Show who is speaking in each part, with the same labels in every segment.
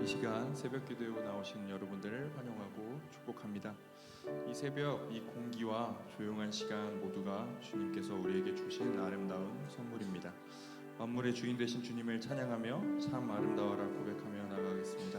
Speaker 1: 시간 새벽 기도에 나오신 여러분들을 환영하고 축복합니다. 이 새벽 이 공기와 조용한 시간 모두가 주님께서 우리에게 주신 아름다운 선물입니다. 만물의 주인 되신 주님을 찬양하며 참 아름다워라 고백하며 나가겠습니다.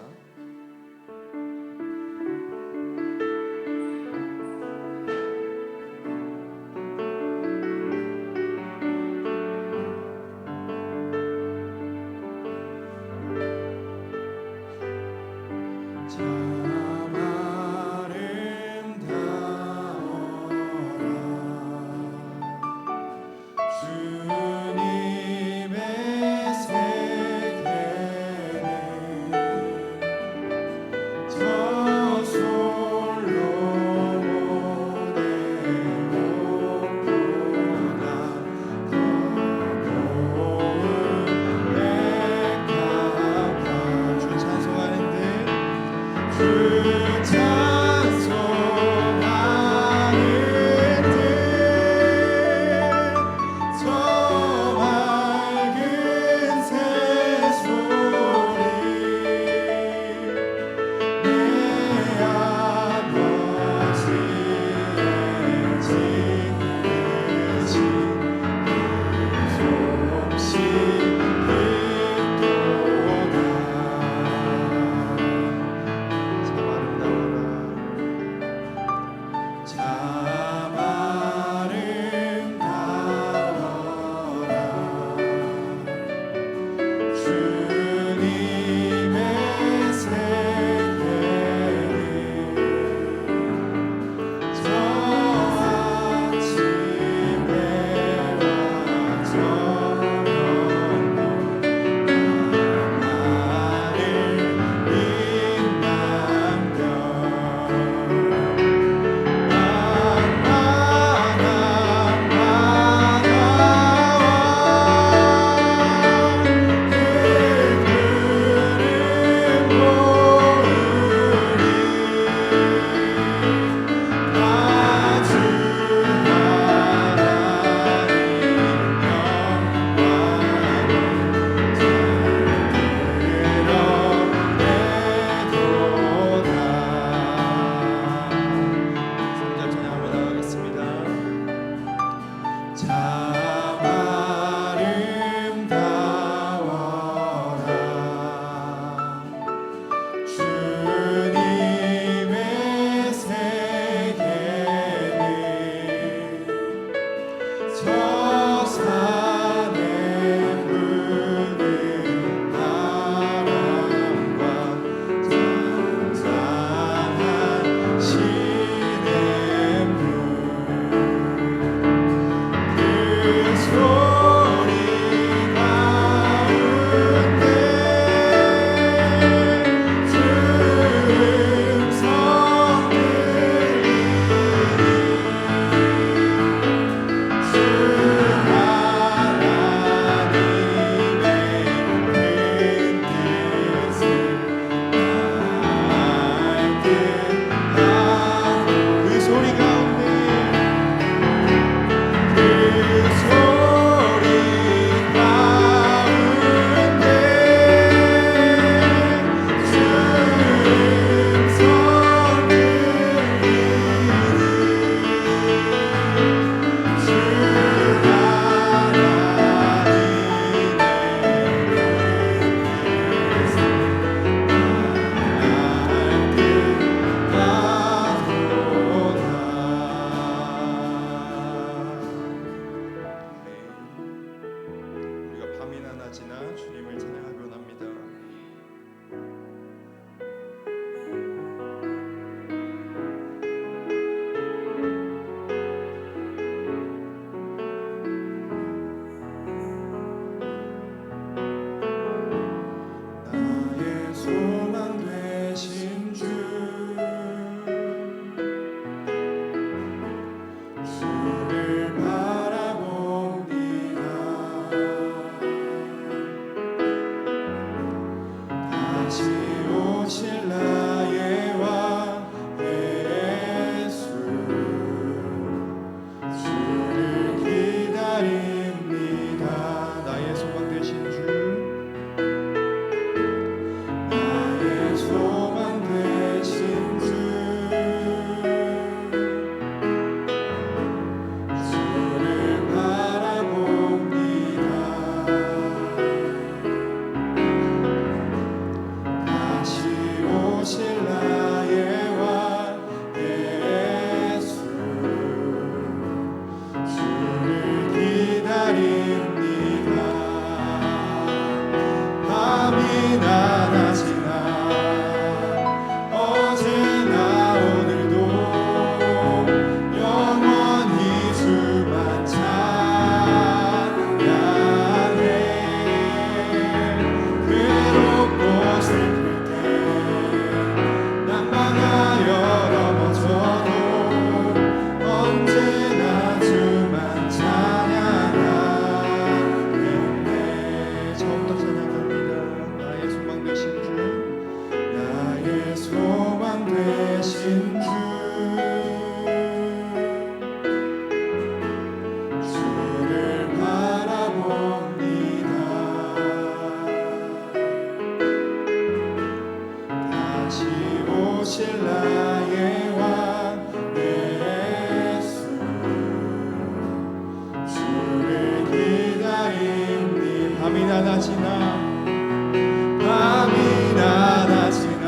Speaker 1: 밤이나 낮이나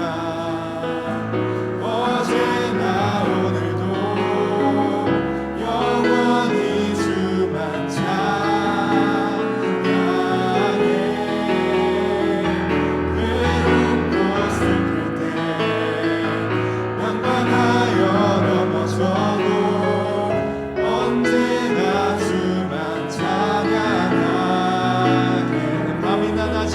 Speaker 1: 어제나 오늘도 영원히 주만 찬양해. 외롭고 슬플 때 방황하여 넘어져도 언제나 주만 찬양하게. 밤이나 낮이나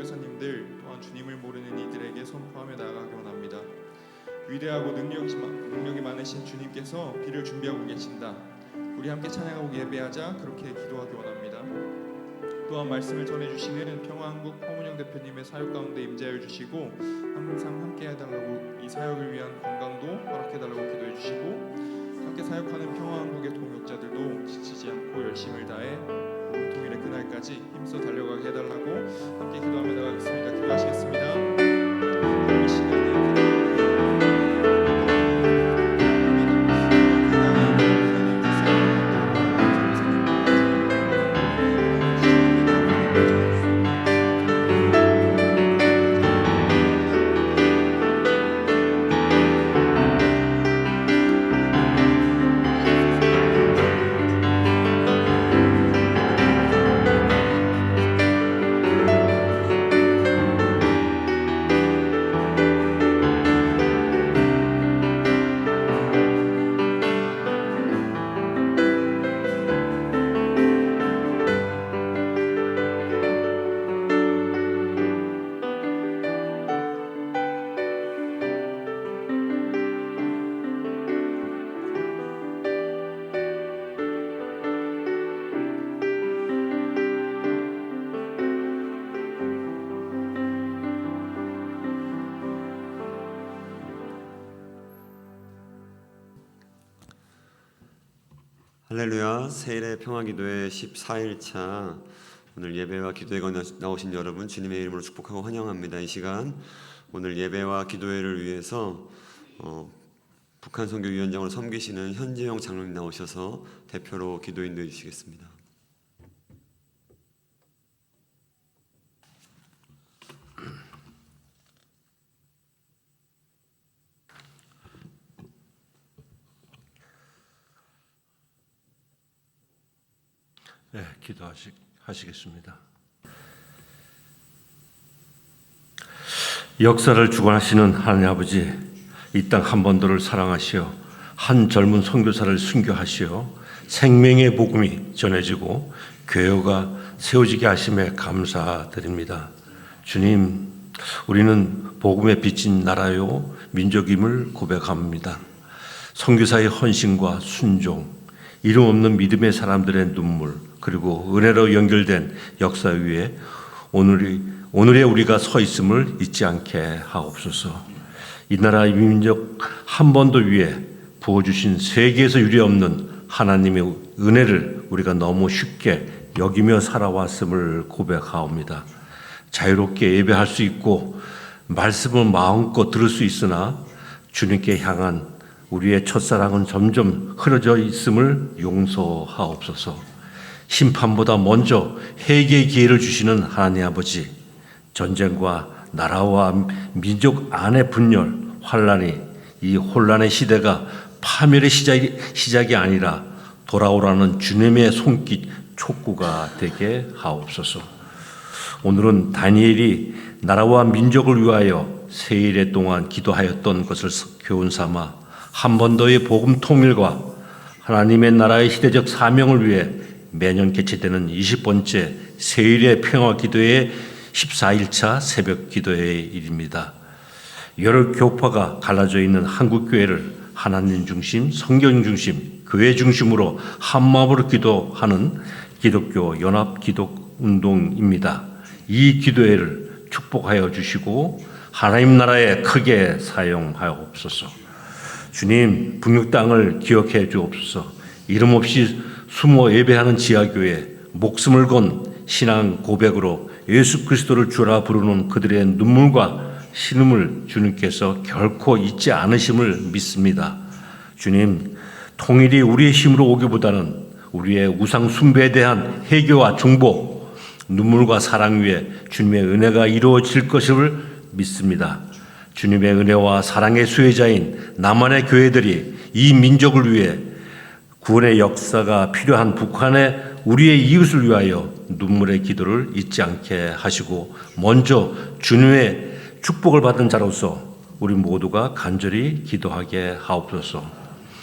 Speaker 1: 선교사님들 또한 주님을 모르는 이들에게 선포하며 나아가기 원합니다. 위대하고 능력이 많으신 주님께서 비를 준비하고 계신다. 우리 함께 찬양하고 예배하자. 그렇게 기도하기 원합니다. 또한 말씀을 전해주시는 평화한국 허문영 대표님의 사역 가운데 임재하여 주시고 항상 함께 해달라고, 이 사역을 위한 건강도 허락해달라고 기도해 주시고, 함께 사역하는 평화한국의 동역자들도 지치지 않고 열심을 다해 복음 통일의 그날까지 힘써 달려가게 해달라고 함께 기도하며 나가겠습니다. 기도하시겠습니다. 이 시간에
Speaker 2: 할렐루야. 세일의 평화기도회 14일차 오늘 예배와 기도회에 나오신 여러분 주님의 이름으로 축복하고 환영합니다. 이 시간 오늘 예배와 기도회를 위해서 북한 선교위원장으로 섬기시는 현재영 장로님 나오셔서 대표로 기도 인도해 주시겠습니다.
Speaker 3: 네, 기도하시겠습니다. 역사를 주관하시는 하나님 아버지, 이 땅 한반도를 사랑하시어 한 젊은 선교사를 순교하시어 생명의 복음이 전해지고 교회가 세워지게 하심에 감사드립니다. 주님, 우리는 복음에 비친 나라요 민족임을 고백합니다. 선교사의 헌신과 순종, 이름 없는 믿음의 사람들의 눈물, 그리고 은혜로 연결된 역사 위에 오늘의 우리가 서 있음을 잊지 않게 하옵소서. 이 나라 이 민족 한반도 위에 부어주신 세계에서 유례없는 하나님의 은혜를 우리가 너무 쉽게 여기며 살아왔음을 고백하옵니다. 자유롭게 예배할 수 있고 말씀을 마음껏 들을 수 있으나 주님께 향한 우리의 첫사랑은 점점 흐려져 있음을 용서하옵소서. 심판보다 먼저 회개의 기회를 주시는 하나님 아버지, 전쟁과 나라와 민족 안의 분열, 환란이, 이 혼란의 시대가 파멸의 시작이 아니라 돌아오라는 주님의 손길 촉구가 되게 하옵소서. 오늘은 다니엘이 나라와 민족을 위하여 세일에 동안 기도하였던 것을 교훈 삼아 한반도의 복음 통일과 하나님의 나라의 시대적 사명을 위해 매년 개최되는 20번째 세일의 평화 기도회의 14일차 새벽 기도회의 일입니다. 여러 교파가 갈라져 있는 한국 교회를 하나님 중심, 성경 중심, 교회 중심으로 한마음으로 기도하는 기독교 연합 기독 운동입니다. 이 기도회를 축복하여 주시고 하나님 나라에 크게 사용하옵소서. 주님, 북녘 땅을 기억해 주옵소서. 이름 없이 숨어 예배하는 지하교회, 목숨을 건 신앙 고백으로 예수 그리스도를 주라 부르는 그들의 눈물과 신음을 주님께서 결코 잊지 않으심을 믿습니다. 주님, 통일이 우리의 힘으로 오기보다는 우리의 우상 숭배에 대한 회개와 중보, 눈물과 사랑 위에 주님의 은혜가 이루어질 것을 믿습니다. 주님의 은혜와 사랑의 수혜자인 남한의 교회들이 이 민족을 위해 구원의 역사가 필요한 북한의 우리의 이웃을 위하여 눈물의 기도를 잊지 않게 하시고 먼저 주님의 축복을 받은 자로서 우리 모두가 간절히 기도하게 하옵소서.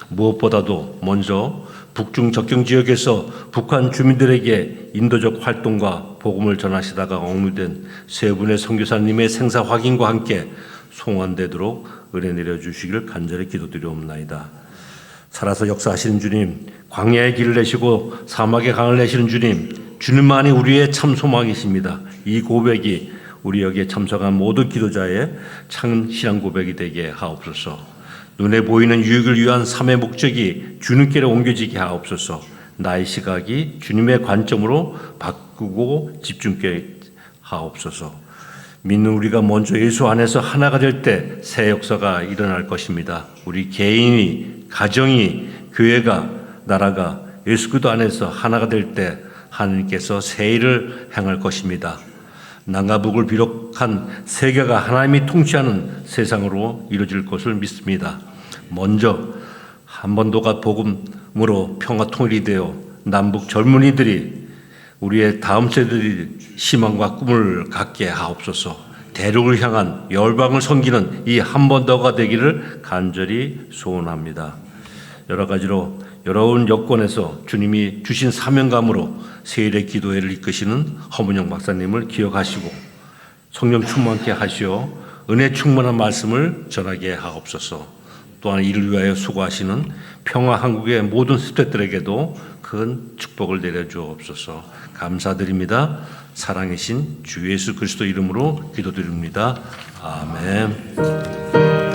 Speaker 3: 무엇보다도 먼저 북중 접경 지역에서 북한 주민들에게 인도적 활동과 복음을 전하시다가 억류된 세 분의 선교사님의 생사 확인과 함께 송환되도록 은혜 내려주시기를 간절히 기도드리옵나이다. 살아서 역사하시는 주님, 광야의 길을 내시고 사막의 강을 내시는 주님, 주님만이 우리의 참 소망이십니다. 이 고백이 우리 여기에 참석한 모든 기도자의 참 신앙 고백이 되게 하옵소서. 눈에 보이는 유익을 위한 삶의 목적이 주님께로 옮겨지게 하옵소서. 나의 시각이 주님의 관점으로 바꾸고 집중케 하옵소서. 믿는 우리가 먼저 예수 안에서 하나가 될 때 새 역사가 일어날 것입니다. 우리 개인이, 가정이, 교회가, 나라가 예수 그리스도 안에서 하나가 될 때 하나님께서 새 일을 행할 것입니다. 남과 북을 비롯한 세계가 하나님이 통치하는 세상으로 이루어질 것을 믿습니다. 먼저 한반도가 복음으로 평화 통일이 되어 남북 젊은이들이 우리의 다음 세대들이 희망과 꿈을 갖게 하옵소서. 대륙을 향한 열방을 섬기는 이 한반도가 되기를 간절히 소원합니다. 여러 가지로 여러분 여건에서 주님이 주신 사명감으로 세일의 기도회를 이끄시는 허문영 박사님을 기억하시고 성령 충만케 하시어 은혜 충만한 말씀을 전하게 하옵소서. 또한 이를 위하여 수고하시는 평화 한국의 모든 스태프들에게도 큰 축복을 내려주옵소서. 감사드립니다. 사랑이신 주 예수 그리스도 이름으로 기도드립니다. 아멘.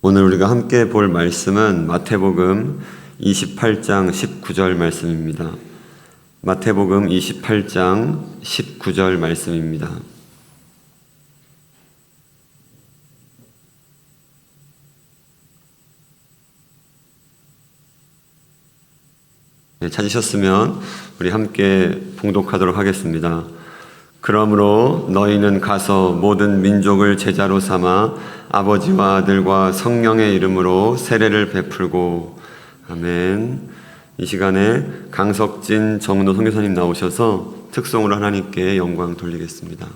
Speaker 2: 오늘 우리가 함께 볼 말씀은 마태복음 28장 19절 말씀입니다. 마태복음 28장 19절 말씀입니다. 네, 찾으셨으면 우리 함께 봉독하도록 하겠습니다. 그러므로 너희는 가서 모든 민족을 제자로 삼아 아버지와 아들과 성령의 이름으로 세례를 베풀고. 아멘. 이 시간에 강석진 정은호 선교사님 나오셔서 특송으로 하나님께 영광 돌리겠습니다.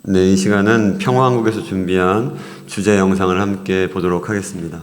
Speaker 2: 네, 이 시간은 평화한국에서 준비한 주제 영상을 함께 보도록 하겠습니다.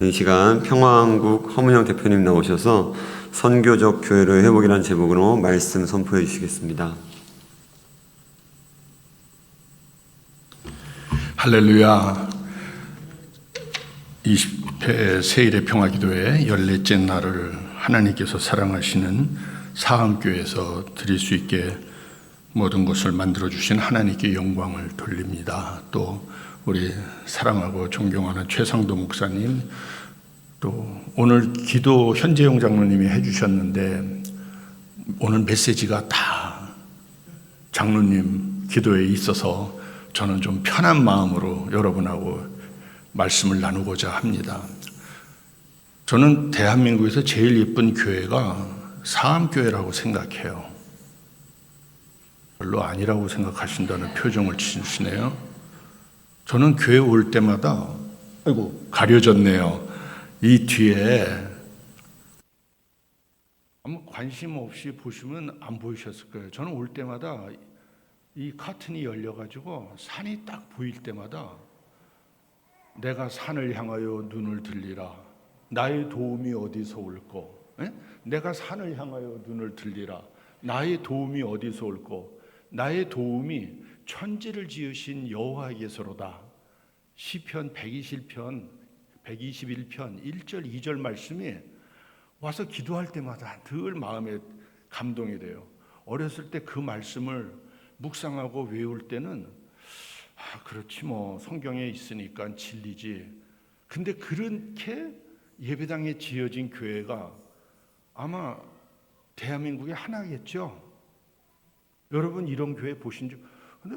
Speaker 2: 이 시간 평화한국 허문영 대표님 나오셔서 선교적 교회를 회복이라는 제목으로 말씀 선포해 주시겠습니다.
Speaker 4: 할렐루야. 20회 세일의 평화기도회 14째 날을 하나님께서 사랑하시는 사암교회에서 드릴 수 있게 모든 것을 만들어주신 하나님께 영광을 돌립니다. 또 우리 사랑하고 존경하는 최상도 목사님, 또 오늘 기도 현재용 장로님이 해주셨는데 오늘 메시지가 다 장로님 기도에 있어서 저는 좀 편한 마음으로 여러분하고 말씀을 나누고자 합니다. 저는 대한민국에서 제일 예쁜 교회가 사암교회라고 생각해요. 별로 아니라고 생각하신다는 표정을 지으시네요. 저는 교회 올 때마다, 아이고 가려졌네요. 이 뒤에 아무 관심 없이 보시면 안 보이셨을 거예요. 저는 올 때마다 이 커튼이 열려가지고 산이 딱 보일 때마다 내가 산을 향하여 눈을 들리라. 나의 도움이 어디서 올꼬? 내가 산을 향하여 눈을 들리라. 나의 도움이 어디서 올꼬? 나의 도움이 천지를 지으신 여호와에게서로다. 시편 121편 1절 2절 말씀이 와서 기도할 때마다 늘 마음에 감동이 돼요. 어렸을 때 그 말씀을 묵상하고 외울 때는 그렇지 뭐 성경에 있으니까 진리지. 근데 그렇게 예배당에 지어진 교회가 아마 대한민국에 하나겠죠. 여러분 이런 교회 보신 적? 근데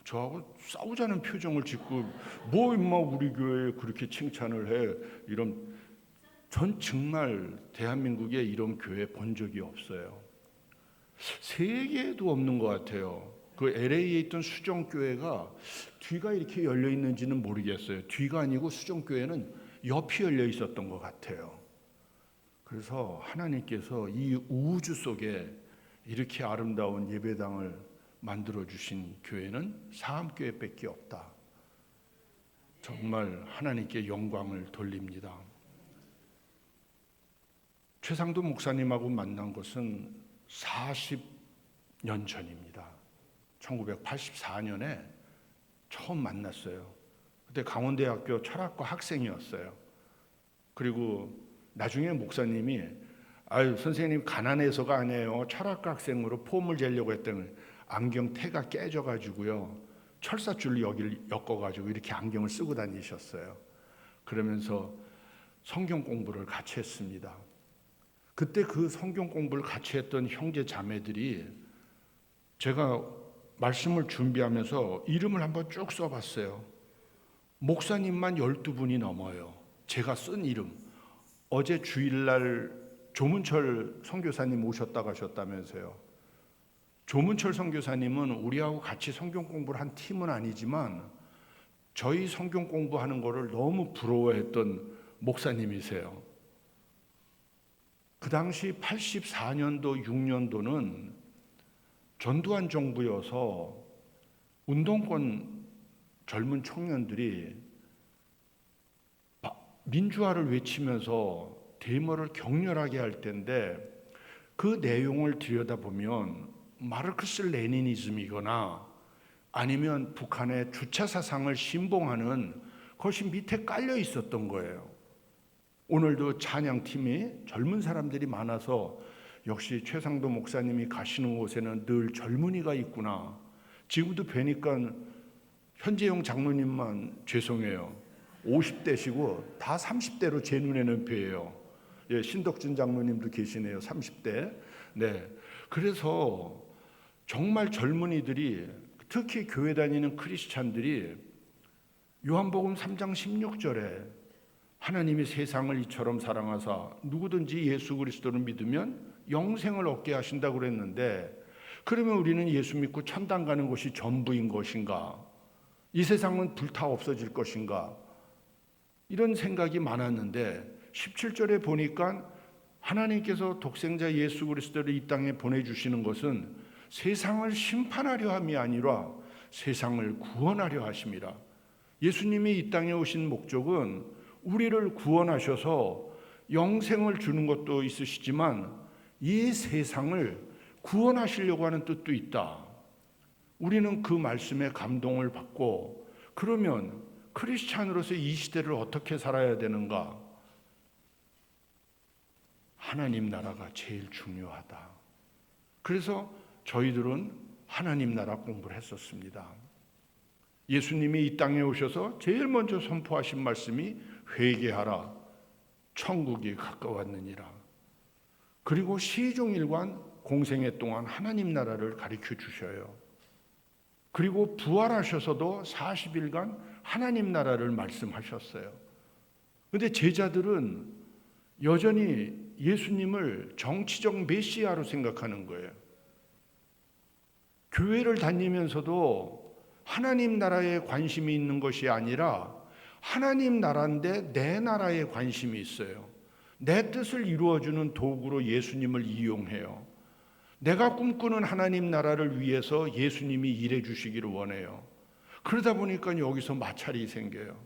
Speaker 4: 저하고 싸우자는 표정을 짓고 뭐 임마 우리 교회에 그렇게 칭찬을 해. 이런, 전 정말 대한민국에 이런 교회 본 적이 없어요. 세계에도 없는 것 같아요. 그 LA에 있던 수정교회가 뒤가 이렇게 열려 있는지는 모르겠어요. 뒤가 아니고 수정교회는 옆이 열려 있었던 것 같아요. 그래서 하나님께서 이 우주 속에 이렇게 아름다운 예배당을 만들어 주신 교회는 사암교회밖에 없다. 정말 하나님께 영광을 돌립니다. 최상도 목사님하고 만난 것은 40년 전입니다. 1984년에 처음 만났어요. 그때 강원대학교 철학과 학생이었어요. 그리고 나중에 목사님이 아유 선생님 가난해서가 아니에요. 철학과 학생으로 폼을 재려고 했더니 안경 테가 깨져가지고요. 철사줄로 여기를 엮어가지고 이렇게 안경을 쓰고 다니셨어요. 그러면서 성경 공부를 같이 했습니다. 그때 그 성경 공부를 같이 했던 형제 자매들이 제가 말씀을 준비하면서 이름을 한번 쭉 써봤어요. 목사님만 12분이 넘어요. 제가 쓴 이름. 어제 주일날 조문철 선교사님 오셨다 가셨다면서요. 조문철 선교사님은 우리하고 같이 성경 공부를 한 팀은 아니지만 저희 성경 공부하는 거를 너무 부러워했던 목사님이세요. 그 당시 84년도, 6년도는 전두환 정부여서 운동권 젊은 청년들이 민주화를 외치면서 데모를 격렬하게 할 때인데 그 내용을 들여다보면 마르크스 레니니즘이거나 아니면 북한의 주체 사상을 신봉하는 것이 밑에 깔려 있었던 거예요. 오늘도 찬양팀이 젊은 사람들이 많아서 역시 최상도 목사님이 가시는 곳에는 늘 젊은이가 있구나. 지금도 뵈니까 현재용 장로님만 죄송해요. 50대시고 다 30대로 제 눈에는 뵈요. 예, 신덕준 장로님도 계시네요. 30대. 네. 그래서 정말 젊은이들이 특히 교회 다니는 크리스찬들이 요한복음 3장 16절에 하나님이 세상을 이처럼 사랑하사 누구든지 예수 그리스도를 믿으면 영생을 얻게 하신다고 그랬는데 그러면 우리는 예수 믿고 천당 가는 것이 전부인 것인가? 이 세상은 불타 없어질 것인가? 이런 생각이 많았는데 17절에 보니까 하나님께서 독생자 예수 그리스도를 이 땅에 보내주시는 것은 세상을 심판하려 함이 아니라 세상을 구원하려 하심이라. 예수님이 이 땅에 오신 목적은 우리를 구원하셔서 영생을 주는 것도 있으시지만 이 세상을 구원하시려고 하는 뜻도 있다. 우리는 그 말씀에 감동을 받고 그러면 크리스찬으로서 이 시대를 어떻게 살아야 되는가? 하나님 나라가 제일 중요하다. 그래서 저희들은 하나님 나라 공부를 했었습니다. 예수님이 이 땅에 오셔서 제일 먼저 선포하신 말씀이 회개하라. 천국이 가까웠느니라. 그리고 시종일관 공생애 동안 하나님 나라를 가르쳐 주셔요. 그리고 부활하셔서도 40일간 하나님 나라를 말씀하셨어요. 그런데 제자들은 여전히 예수님을 정치적 메시아로 생각하는 거예요. 교회를 다니면서도 하나님 나라에 관심이 있는 것이 아니라 하나님 나라인데 내 나라에 관심이 있어요. 내 뜻을 이루어주는 도구로 예수님을 이용해요. 내가 꿈꾸는 하나님 나라를 위해서 예수님이 일해 주시기를 원해요. 그러다 보니까 여기서 마찰이 생겨요.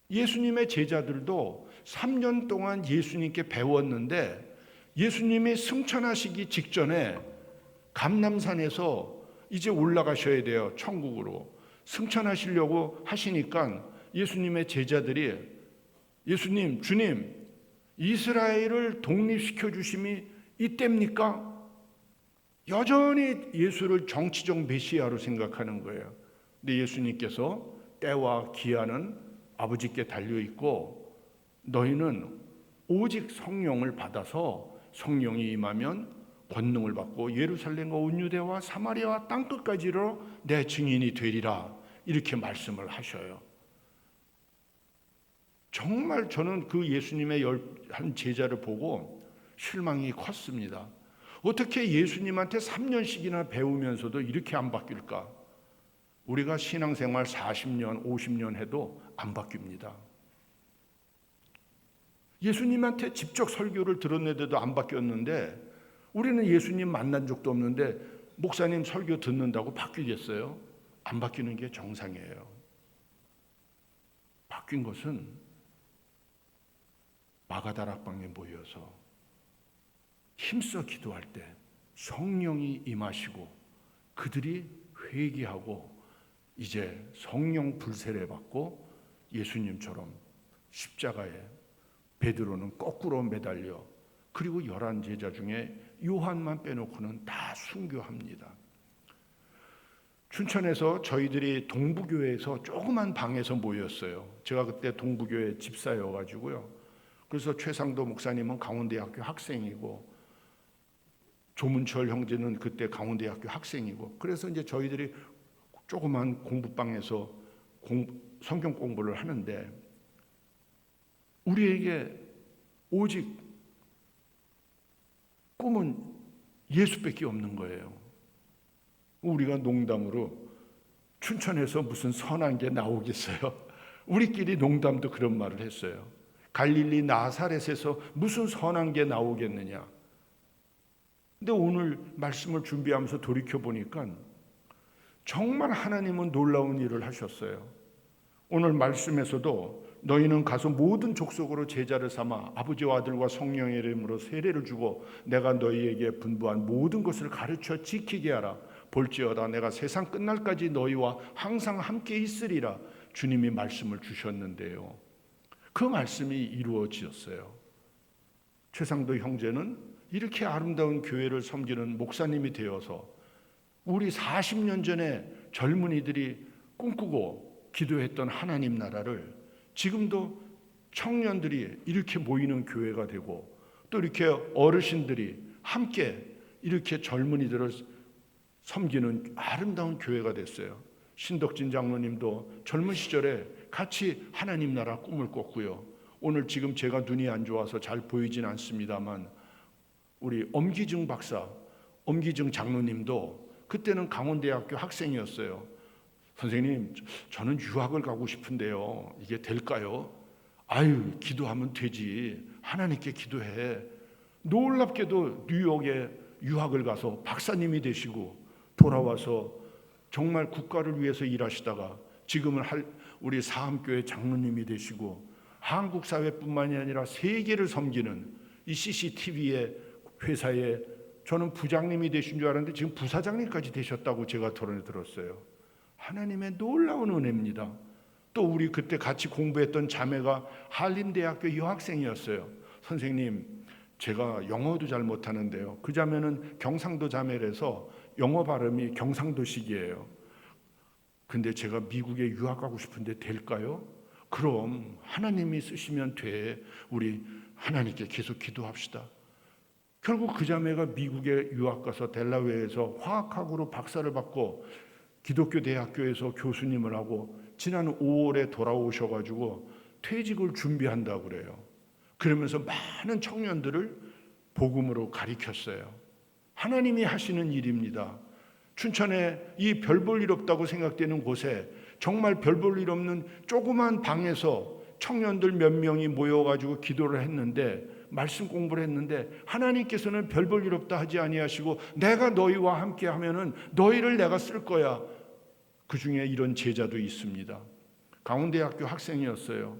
Speaker 4: 예수님의 제자들도 3년 동안 예수님께 배웠는데 예수님이 승천하시기 직전에 감람산에서 이제 올라가셔야 돼요. 천국으로. 승천하시려고 하시니까 예수님의 제자들이 예수님, 주님, 이스라엘을 독립시켜 주심이 이때입니까? 여전히 예수를 정치적 메시아로 생각하는 거예요. 근데 예수님께서 때와 기한은 아버지께 달려있고 너희는 오직 성령을 받아서 성령이 임하면 권능을 받고 예루살렘과 온 유대와 사마리아와 땅끝까지로 내 증인이 되리라 이렇게 말씀을 하셔요. 정말 저는 그 예수님의 한 제자를 보고 실망이 컸습니다. 어떻게 예수님한테 3년씩이나 배우면서도 이렇게 안 바뀔까? 우리가 신앙생활 40년, 50년 해도 안 바뀝니다. 예수님한테 직접 설교를 들었는데도 안 바뀌었는데, 우리는 예수님 만난 적도 없는데 목사님 설교 듣는다고 바뀌겠어요? 안 바뀌는 게 정상이에요. 바뀐 것은 마가다락방에 모여서 힘써 기도할 때 성령이 임하시고 그들이 회개하고 이제 성령 불세례 받고 예수님처럼 십자가에, 베드로는 거꾸로 매달려, 그리고 11 제자 중에 요한만 빼놓고는 다 순교합니다. 춘천에서 저희들이 동부교회에서 조그만 방에서 모였어요. 제가 그때 동부교회 집사여가지고요. 그래서 최상도 목사님은 강원대학교 학생이고 조문철 형제는 그때 강원대학교 학생이고, 그래서 이제 저희들이 조그만 공부방에서 성경 공부를 하는데 우리에게 오직 꿈은 예수밖에 없는 거예요. 우리가 농담으로 춘천에서 무슨 선한 게 나오겠어요? 우리끼리 농담도 그런 말을 했어요. 갈릴리 나사렛에서 무슨 선한 게 나오겠느냐? 근데 오늘 말씀을 준비하면서 돌이켜 보니까 정말 하나님은 놀라운 일을 하셨어요. 오늘 말씀에서도 너희는 가서 모든 족속으로 제자를 삼아 아버지와 아들과 성령의 이름으로 세례를 주고 내가 너희에게 분부한 모든 것을 가르쳐 지키게 하라. 볼지어다 내가 세상 끝날까지 너희와 항상 함께 있으리라. 주님이 말씀을 주셨는데요, 그 말씀이 이루어졌어요. 최상도 형제는 이렇게 아름다운 교회를 섬기는 목사님이 되어서 우리 40년 전에 젊은이들이 꿈꾸고 기도했던 하나님 나라를 지금도 청년들이 이렇게 모이는 교회가 되고, 또 이렇게 어르신들이 함께 이렇게 젊은이들을 섬기는 아름다운 교회가 됐어요. 신덕진 장로님도 젊은 시절에 같이 하나님 나라 꿈을 꿨고요. 오늘 지금 제가 눈이 안 좋아서 잘 보이진 않습니다만 우리 엄기증 박사, 엄기증 장로님도 그때는 강원대학교 학생이었어요. 선생님, 저는 유학을 가고 싶은데요, 이게 될까요? 아유, 기도하면 되지. 하나님께 기도해. 놀랍게도 뉴욕에 유학을 가서 박사님이 되시고 돌아와서 정말 국가를 위해서 일하시다가 지금은 우리 사암교회 장로님이 되시고 한국 사회뿐만이 아니라 세계를 섬기는 이 CCTV의 회사에 저는 부장님이 되신 줄 알았는데 지금 부사장님까지 되셨다고 제가 토론에 들었어요. 하나님의 놀라운 은혜입니다. 또 우리 그때 같이 공부했던 자매가 한림대학교 여학생이었어요. 선생님, 제가 영어도 잘 못하는데요, 그 자매는 경상도 자매라서 영어 발음이 경상도식이에요. 근데 제가 미국에 유학 가고 싶은데 될까요? 그럼 하나님이 쓰시면 돼. 우리 하나님께 계속 기도합시다. 결국 그 자매가 미국에 유학 가서 델라웨어에서 화학학으로 박사를 받고 기독교 대학교에서 교수님을 하고 지난 5월에 돌아오셔가지고 퇴직을 준비한다고 그래요. 그러면서 많은 청년들을 복음으로 가리켰어요. 하나님이 하시는 일입니다. 춘천에 이 별 볼 일 없다고 생각되는 곳에 정말 별 볼 일 없는 조그만 방에서 청년들 몇 명이 모여가지고 기도를 했는데, 말씀 공부를 했는데 하나님께서는 별 볼 일 없다 하지 아니하시고 내가 너희와 함께 하면은 너희를 내가 쓸 거야. 그 중에 이런 제자도 있습니다. 강원대학교 학생이었어요.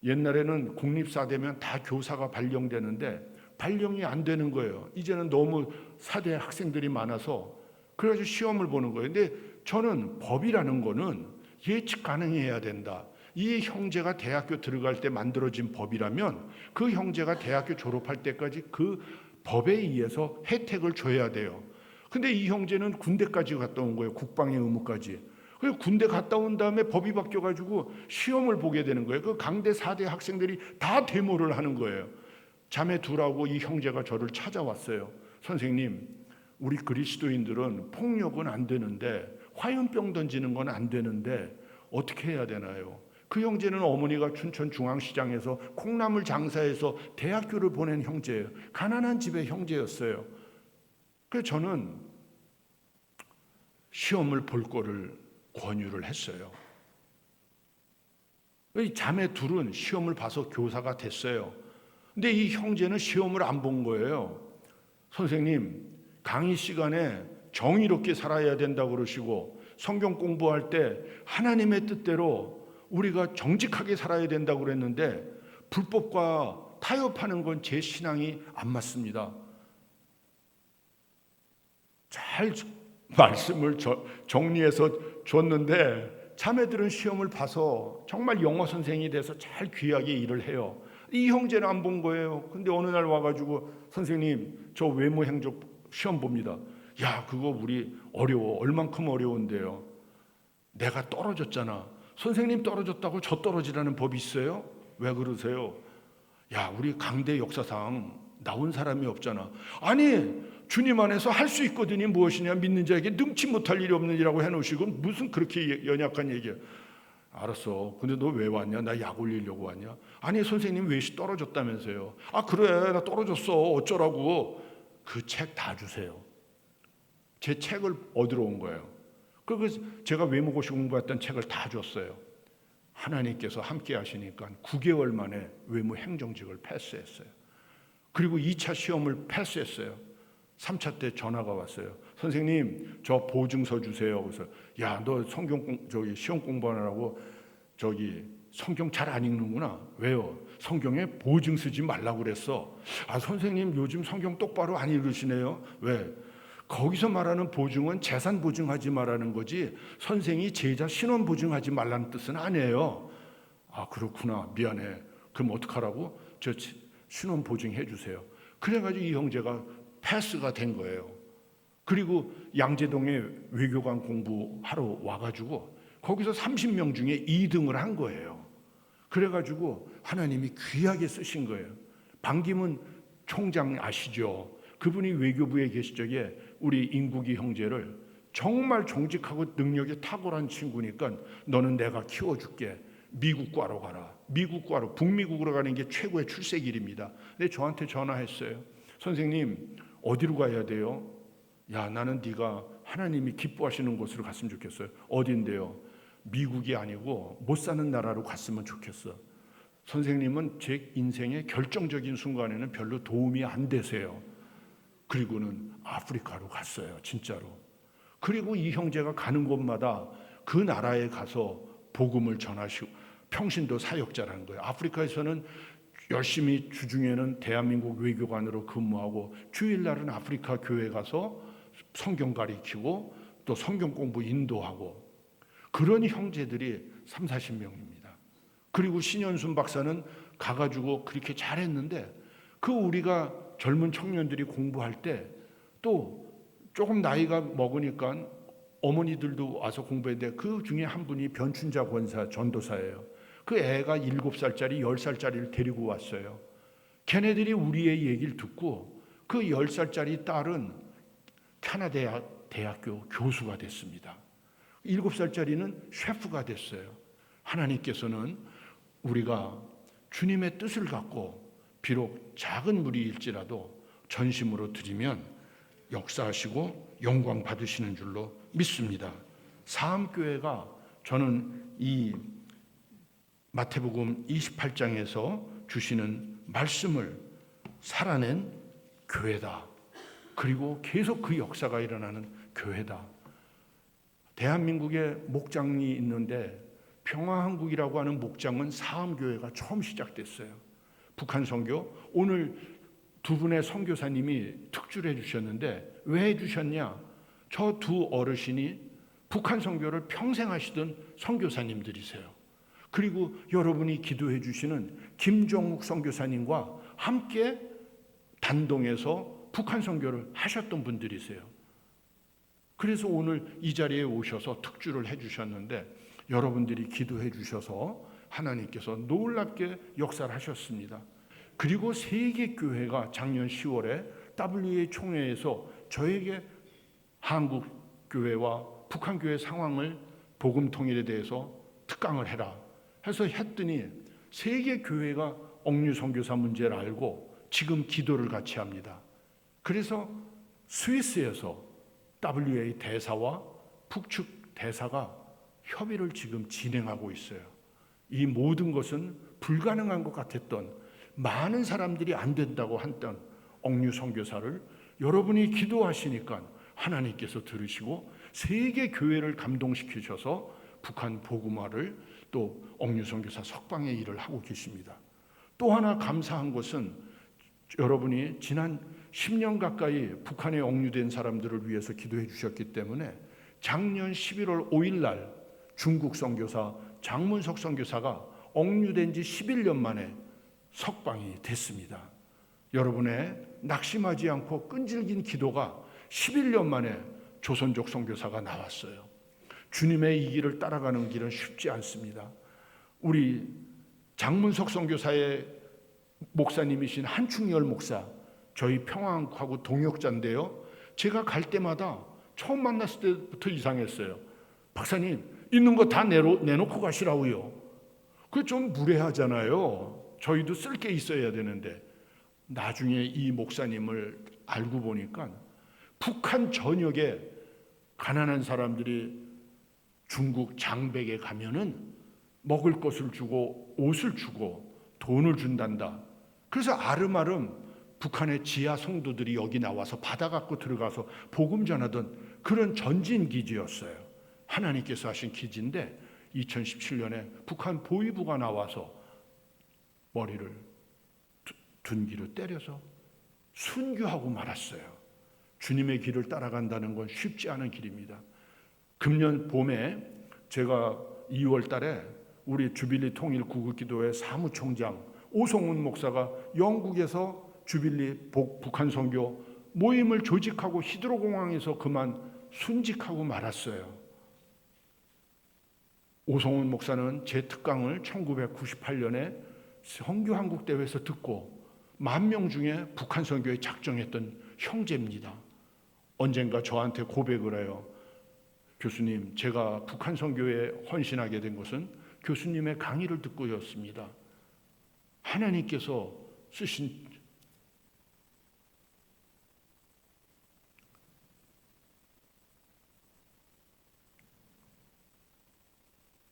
Speaker 4: 옛날에는 국립사대면 다 교사가 발령되는데 발령이 안 되는 거예요. 이제는 너무 사대 학생들이 많아서 그래가지고 시험을 보는 거예요. 근데 저는 법이라는 거는 예측 가능해야 된다. 이 형제가 대학교 들어갈 때 만들어진 법이라면 그 형제가 대학교 졸업할 때까지 그 법에 의해서 혜택을 줘야 돼요. 근데 이 형제는 군대까지 갔다 온 거예요. 국방의 의무까지. 그리고 군대 갔다 온 다음에 법이 바뀌어가지고 시험을 보게 되는 거예요. 그 강대 4대 학생들이 다 데모를 하는 거예요. 자매 둘하고 이 형제가 저를 찾아왔어요. 선생님, 우리 그리스도인들은 폭력은 안 되는데 화염병 던지는 건 안 되는데 어떻게 해야 되나요? 그 형제는 어머니가 춘천중앙시장에서 콩나물 장사해서 대학교를 보낸 형제예요. 가난한 집의 형제였어요. 그래서 저는 시험을 볼 거를 권유를 했어요. 이 자매 둘은 시험을 봐서 교사가 됐어요. 근데 이 형제는 시험을 안 본 거예요. 선생님, 강의 시간에 정의롭게 살아야 된다고 그러시고 성경 공부할 때 하나님의 뜻대로 우리가 정직하게 살아야 된다고 그랬는데 불법과 타협하는 건 제 신앙이 안 맞습니다. 잘 말씀을 정리해서 줬는데 자매들은 시험을 봐서 정말 영어 선생이 돼서 잘 귀하게 일을 해요. 이 형제는 안 본 거예요. 근데 어느 날 와가지고 선생님 저 외모 행적 시험 봅니다. 야 그거 우리 어려워. 얼만큼 어려운데요. 내가 떨어졌잖아. 선생님 떨어졌다고 저 떨어지라는 법이 있어요? 왜 그러세요? 야 우리 강대 역사상 나온 사람이 없잖아. 아니 주님 안에서 할 수 있거든요. 무엇이냐 믿는 자에게 능치 못할 일이 없느니라고 해놓으시고 무슨 그렇게 연약한 얘기야. 알았어. 근데 너 왜 왔냐? 나 약 올리려고 왔냐? 아니 선생님 외시 떨어졌다면서요. 아 그래 나 떨어졌어. 어쩌라고. 그 책 다 주세요. 제 책을 얻으러 온 거예요. 그래서 제가 외모고시 공부했던 책을 다 줬어요. 하나님께서 함께 하시니까 9개월 만에 외모 행정직을 패스했어요. 그리고 2차 시험을 패스했어요. 3차 때 전화가 왔어요. 선생님 저 보증서 주세요. 그래서 야 너 시험 공부하느라고 성경 잘 안 읽는구나. 왜요? 성경에 보증 쓰지 말라고 그랬어. 아 선생님 요즘 성경 똑바로 안 읽으시네요. 왜? 거기서 말하는 보증은 재산 보증하지 말라는 거지 선생이 제자 신원 보증하지 말라는 뜻은 아니에요. 아 그렇구나. 미안해. 그럼 어떡하라고? 저 신원 보증해 주세요. 그래가지고 이 형제가 패스가 된 거예요. 그리고 양재동에 외교관 공부하러 와가지고 거기서 30명 중에 2등을 한 거예요. 그래가지고 하나님이 귀하게 쓰신 거예요. 반기문 총장 아시죠? 그분이 외교부에 계실 적에 우리 인국이 형제를 정말 정직하고 능력이 탁월한 친구니까 너는 내가 키워줄게. 미국과로 가라. 미국과로 북미국으로 가는 게 최고의 출세길입니다. 근데 저한테 전화했어요. 선생님 어디로 가야 돼요? 야 나는 네가 하나님이 기뻐하시는 곳으로 갔으면 좋겠어요. 어딘데요? 미국이 아니고 못 사는 나라로 갔으면 좋겠어. 선생님은 제 인생의 결정적인 순간에는 별로 도움이 안 되세요. 그리고는 아프리카로 갔어요. 진짜로. 그리고 이 형제가 가는 곳마다 그 나라에 가서 복음을 전하시고 평신도 사역자라는 거예요. 아프리카에서는 열심히 주중에는 대한민국 외교관으로 근무하고 주일날은 아프리카 교회 가서 성경 가르치고 또 성경 공부 인도하고 그런 형제들이 30-40명입니다. 그리고 신현순 박사는 가가지고 그렇게 잘했는데 그 우리가 젊은 청년들이 공부할 때 또 조금 나이가 먹으니까 어머니들도 와서 공부했는데 그 중에 한 분이 변춘자 권사 전도사예요. 그 애가 7살짜리 10살짜리를 데리고 왔어요. 걔네들이 우리의 얘기를 듣고 그 10살짜리 딸은 캐나다 대학교 교수가 됐습니다. 7살짜리는 셰프가 됐어요. 하나님께서는 우리가 주님의 뜻을 갖고 비록 작은 무리일지라도 전심으로 드리면 역사하시고 영광 받으시는 줄로 믿습니다. 사암교회가 저는 이 마태복음 28장에서 주시는 말씀을 살아낸 교회다. 그리고 계속 그 역사가 일어나는 교회다. 대한민국에 목장이 있는데 평화한국이라고 하는 목장은 사암교회가 처음 시작됐어요. 북한 선교. 오늘 두 분의 선교사님이 특주를 해주셨는데 왜 해주셨냐? 저 두 어르신이 북한 선교를 평생 하시던 선교사님들이세요. 그리고 여러분이 기도해 주시는 김종욱 선교사님과 함께 단동에서 북한 선교를 하셨던 분들이세요. 그래서 오늘 이 자리에 오셔서 특주를 해주셨는데 여러분들이 기도해 주셔서 하나님께서 놀랍게 역사를 하셨습니다. 그리고 세계교회가 작년 10월에 WA 총회에서 저에게 한국교회와 북한교회 상황을 복음 통일에 대해서 특강을 해라 해서 했더니 세계교회가 억류 선교사 문제를 알고 지금 기도를 같이 합니다. 그래서 스위스에서 WA 대사와 북측 대사가 협의를 지금 진행하고 있어요. 이 모든 것은 불가능한 것 같았던 많은 사람들이 안 된다고 했던 옥류 선교사를 여러분이 기도하시니까 하나님께서 들으시고 세계 교회를 감동시키셔서 북한 복음화를 또 옥류 선교사 석방의 일을 하고 계십니다. 또 하나 감사한 것은 여러분이 지난 10년 가까이 북한에 옥류된 사람들을 위해서 기도해 주셨기 때문에 작년 11월 5일 날 중국 선교사 장문석 선교사가 옥류된 지 11년 만에 석방이 됐습니다. 여러분의 낙심하지 않고 끈질긴 기도가 11년 만에 조선족 선교사가 나왔어요. 주님의 이 길을 따라가는 길은 쉽지 않습니다. 우리 장문석 선교사의 목사님이신 한충열 목사, 저희 평화한국하고 동역자인데요. 제가 갈 때마다 처음 만났을 때부터 이상했어요. 박사님, 있는 거 다 내놓고 가시라고요. 그게 좀 무례하잖아요. 저희도 쓸 게 있어야 되는데. 나중에 이 목사님을 알고 보니까 북한 전역에 가난한 사람들이 중국 장백에 가면은 먹을 것을 주고 옷을 주고 돈을 준단다. 그래서 아름아름 북한의 지하 성도들이 여기 나와서 받아 갖고 들어가서 복음 전하던 그런 전진 기지였어요. 하나님께서 하신 기지인데 2017년에 북한 보위부가 나와서 머리를 둔기로 때려서 순교하고 말았어요. 주님의 길을 따라간다는 건 쉽지 않은 길입니다. 금년 봄에 제가 2월 달에 우리 주빌리 통일 구국기도회 사무총장 오성훈 목사가 영국에서 주빌리 북한 선교 모임을 조직하고 히드로 공항에서 그만 순직하고 말았어요. 오성훈 목사는 제 특강을 1998년에 선교 한국 대회에서 듣고 10,000명 중에 북한 선교에 작정했던 형제입니다. 언젠가 저한테 고백을 해요. 교수님, 제가 북한 선교에 헌신하게 된 것은 교수님의 강의를 듣고였습니다. 하나님께서 쓰신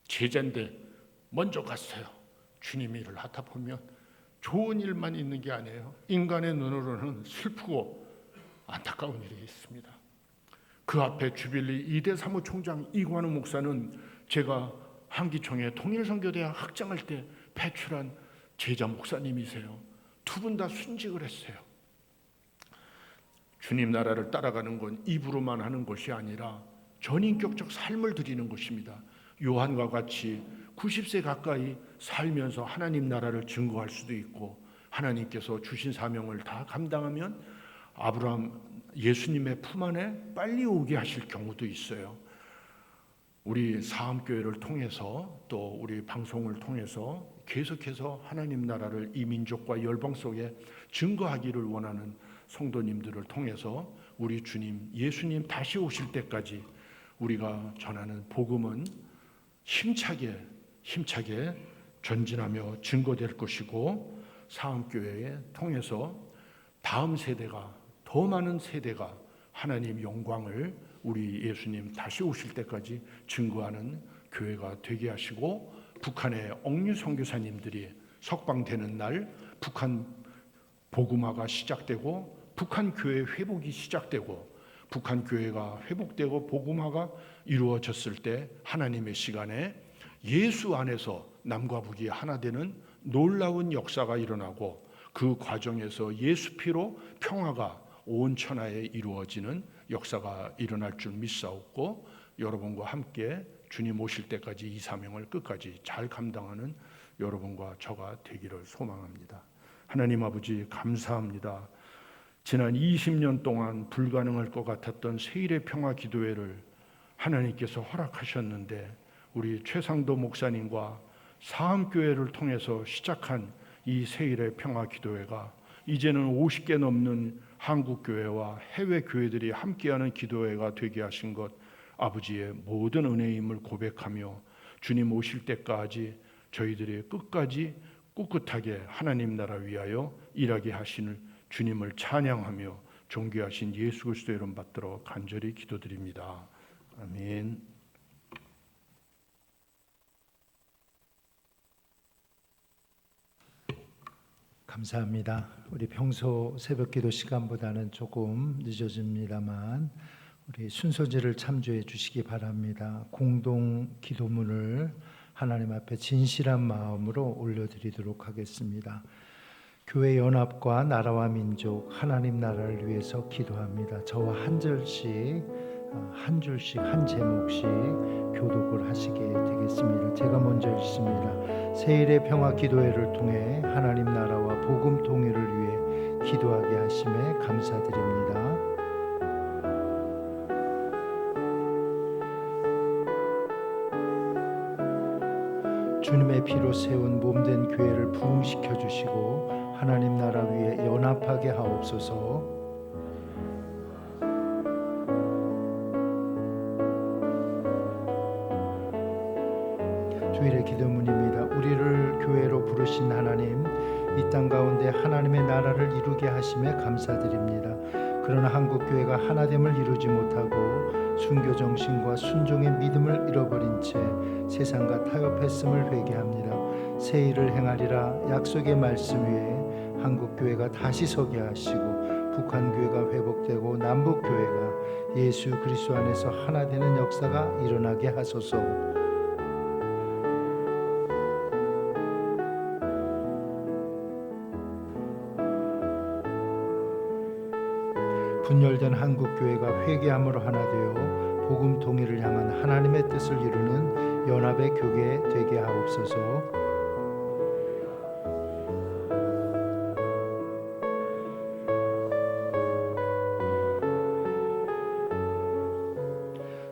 Speaker 4: 제자인데 먼저 갔어요. 주님 일을 하다 보면 좋은 일만 있는 게 아니에요. 인간의 눈으로는 슬프고 안타까운 일이 있습니다. 그 앞에 주빌리 이대 사무총장 이관우 목사는 제가 한기총회 통일선교대학 학장할 때 배출한 제자 목사님이세요. 두 분 다 순직을 했어요. 주님 나라를 따라가는 건 입으로만 하는 것이 아니라 전인격적 삶을 드리는 것입니다. 요한과 같이 90세 가까이 살면서 하나님 나라를 증거할 수도 있고 하나님께서 주신 사명을 다 감당하면 아브라함 예수님의 품 안에 빨리 오게 하실 경우도 있어요. 우리 사암교회를 통해서 또 우리 방송을 통해서 계속해서 하나님 나라를 이 민족과 열방 속에 증거하기를 원하는 성도님들을 통해서 우리 주님 예수님 다시 오실 때까지 우리가 전하는 복음은 힘차게 전진하며 증거될 것이고 사암교회에 통해서 다음 세대가 더 많은 세대가 하나님 영광을 우리 예수님 다시 오실 때까지 증거하는 교회가 되게 하시고 북한의 옥류 선교사님들이 석방되는 날 북한 복음화가 시작되고 북한 교회 회복이 시작되고 북한 교회가 회복되고 복음화가 이루어졌을 때 하나님의 시간에 예수 안에서 남과 북이 하나 되는 놀라운 역사가 일어나고 그 과정에서 예수 피로 평화가 온 천하에 이루어지는 역사가 일어날 줄 믿사옵고 여러분과 함께 주님 오실 때까지 이 사명을 끝까지 잘 감당하는 여러분과 저가 되기를 소망합니다. 하나님 아버지 감사합니다. 지난 20년 동안 불가능할 것 같았던 세일의 평화 기도회를 하나님께서 허락하셨는데 우리 최상도 목사님과 사암교회를 통해서 시작한 이 세일의 평화 기도회가 이제는 50개 넘는 한국교회와 해외 교회들이 함께하는 기도회가 되게 하신 것 아버지의 모든 은혜임을 고백하며 주님 오실 때까지 저희들이 끝까지 꿋꿋하게 하나님 나라 위하여 일하게 하시는 주님을 찬양하며 존귀하신 예수 그리스도의 이름 받들어 간절히 기도드립니다. 아멘.
Speaker 5: 감사합니다. 우리 평소 새벽기도 시간보다는 조금 늦어집니다만 우리 순서지를 참조해 주시기 바랍니다. 공동 기도문을 하나님 앞에 진실한 마음으로 올려드리도록 하겠습니다. 교회 연합과 나라와 민족, 하나님 나라를 위해서 기도합니다. 저와 한 줄씩 한 제목씩 교독을 하시게 되겠습니다. 제가 먼저 읽습니다. 세일의 평화 기도회를 통해 하나님 나라와 복음 통일을 위해 기도하게 하심에 감사드립니다. 주님의 피로 세운 몸된 교회를 부흥시켜 주시고 하나님 나라 위에 연합하게 하옵소서. 주일의 기도문입니다. 우리를 교회로 부르신 하나님, 이 땅 가운데 하나님의 나라를 이루게 하심에 감사드립니다. 그러나 한국 교회가 하나됨을 이루지 못하고 순교 정신과 순종의 믿음을 잃어버린 채 세상과 타협했음을 회개합니다. 새 일을 행하리라 약속의 말씀 위에 한국 교회가 다시 서게 하시고 북한 교회가 회복되고 남북 교회가 예수 그리스도 안에서 하나 되는 역사가 일어나게 하소서. 분열된 한국교회가 회개함으로 하나 되어 복음 통일을 향한 하나님의 뜻을 이루는 연합의 교회 되게 하옵소서.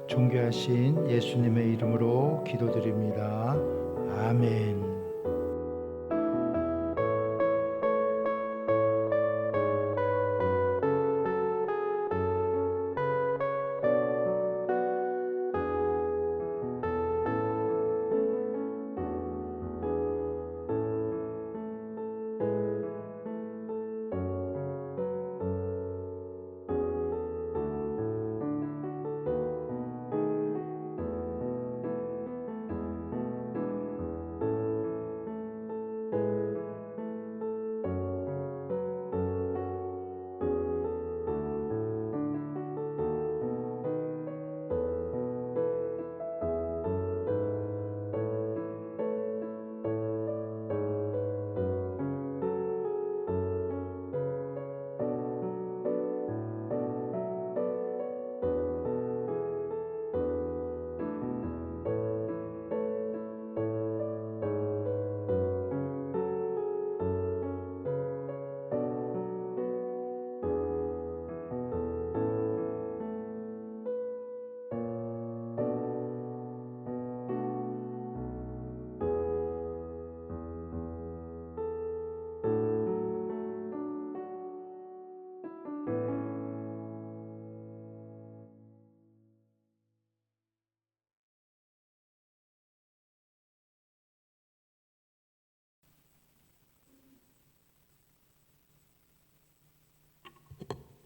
Speaker 5: 존귀하신 예수님의 이름으로 기도드립니다. 아멘.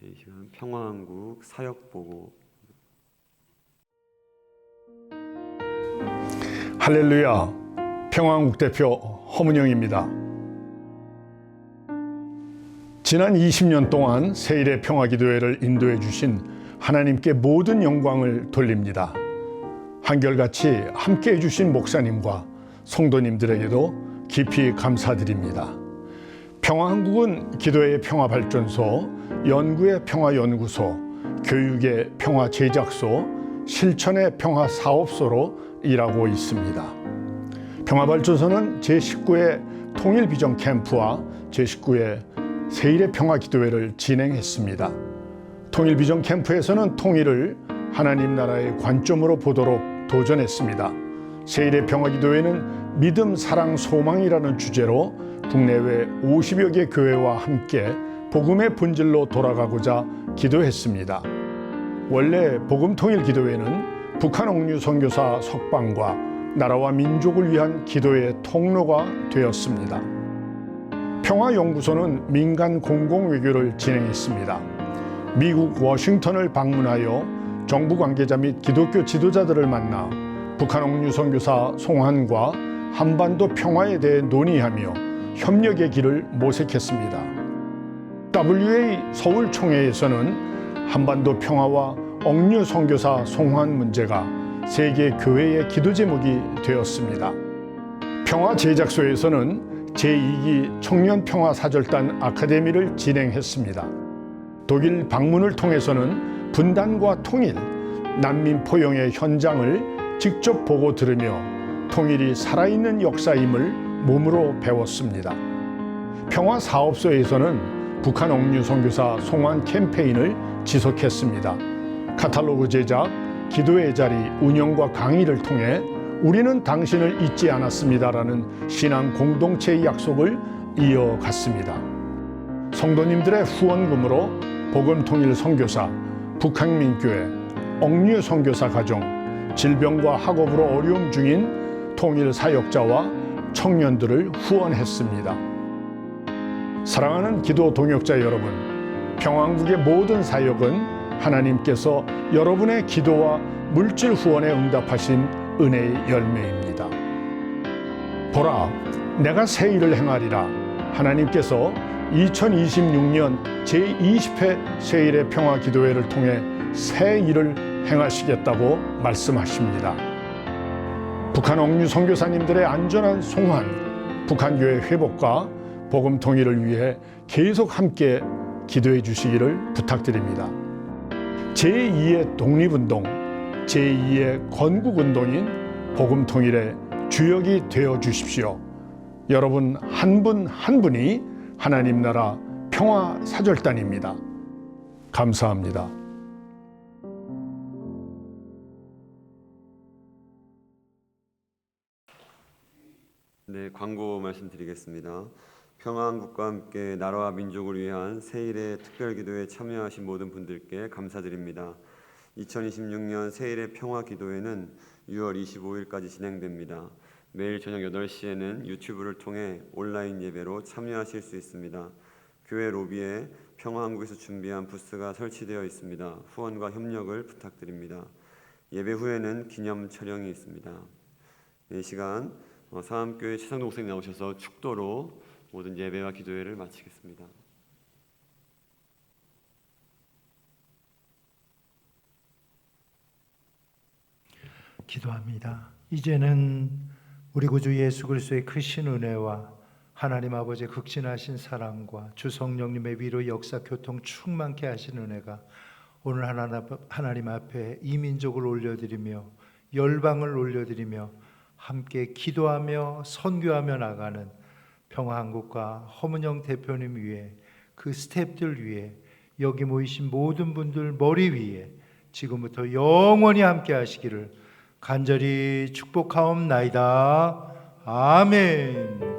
Speaker 2: 이 시간 평화한국 사역보고.
Speaker 4: 할렐루야, 평화한국 대표 허문영입니다. 지난 20년 동안 세일의 평화기도회를 인도해 주신 하나님께 모든 영광을 돌립니다. 한결같이 함께해 주신 목사님과 성도님들에게도 깊이 감사드립니다. 평화한국은 기도의 평화발전소, 연구의 평화연구소, 교육의 평화제작소, 실천의 평화사업소로 일하고 있습니다. 평화발전소는 제19회 통일비전 캠프와 제19회 세일의 평화기도회를 진행했습니다. 통일비전 캠프에서는 통일을 하나님 나라의 관점으로 보도록 도전했습니다. 세일의 평화기도회는 믿음, 사랑, 소망이라는 주제로 국내외 50여 개 교회와 함께 복음의 본질로 돌아가고자 기도했습니다. 원래 복음통일기도회는 북한 옥류 선교사 석방과 나라와 민족을 위한 기도의 통로가 되었습니다. 평화연구소는 민간 공공외교를 진행했습니다. 미국 워싱턴을 방문하여 정부 관계자 및 기독교 지도자들을 만나 북한 옥류 선교사 송환과 한반도 평화에 대해 논의하며 협력의 길을 모색했습니다. WA 서울 총회에서는 한반도 평화와 억류 선교사 송환 문제가 세계 교회의 기도 제목이 되었습니다. 평화 제작소에서는 제2기 청년 평화 사절단 아카데미를 진행했습니다. 독일 방문을 통해서는 분단과 통일, 난민 포용의 현장을 직접 보고 들으며 통일이 살아있는 역사임을 몸으로 배웠습니다. 평화사업소에서는 북한 억류 선교사 송환 캠페인을 지속했습니다. 카탈로그 제작, 기도의 자리, 운영과 강의를 통해 우리는 당신을 잊지 않았습니다라는 신앙 공동체의 약속을 이어갔습니다. 성도님들의 후원금으로 복음통일 선교사, 북한민교회, 억류 선교사 가정, 질병과 학업으로 어려움 중인 통일 사역자와 청년들을 후원했습니다. 사랑하는 기도 동역자 여러분, 평안국의 모든 사역은 하나님께서 여러분의 기도와 물질 후원에 응답하신 은혜의 열매입니다. 보라, 내가 새 일을 행하리라. 하나님께서 2026년 제20회 세일의 평화기도회를 통해 새 일을 행하시겠다고 말씀하십니다. 북한 억류 선교사님들의 안전한 송환, 북한교회 회복과 복음 통일을 위해 계속 함께 기도해 주시기를 부탁드립니다. 제2의 독립운동, 제2의 건국운동인 복음 통일의 주역이 되어 주십시오. 여러분 한 분 한 분이 하나님 나라 평화 사절단입니다. 감사합니다.
Speaker 2: 네, 광고 말씀드리겠습니다. 평화한국과 함께 나라와 민족을 위한 세일의 특별기도에 참여하신 모든 분들께 감사드립니다. 2026년 세일의 평화기도회는 6월 25일까지 진행됩니다. 매일 저녁 8시에는 유튜브를 통해 온라인 예배로 참여하실 수 있습니다. 교회 로비에 평화한국에서 준비한 부스가 설치되어 있습니다. 후원과 협력을 부탁드립니다. 예배 후에는 기념 촬영이 있습니다. 이 시간 사암교회 최상도 목사님 나오셔서 축도로 모든 예배와 기도회를 마치겠습니다.
Speaker 5: 기도합니다. 이제는 우리 구주 예수 그리스도의 크신 은혜와 하나님 아버지의 극진하신 사랑과 주 성령님의 위로 역사 교통 충만케 하신 은혜가 오늘 하나님 앞에 이 민족을 올려드리며 열방을 올려드리며 함께 기도하며 선교하며 나가는 평화한국과 허문영 대표님 위에 그 스태프들 위에 여기 모이신 모든 분들 머리 위에 지금부터 영원히 함께 하시기를 간절히 축복하옵나이다. 아멘.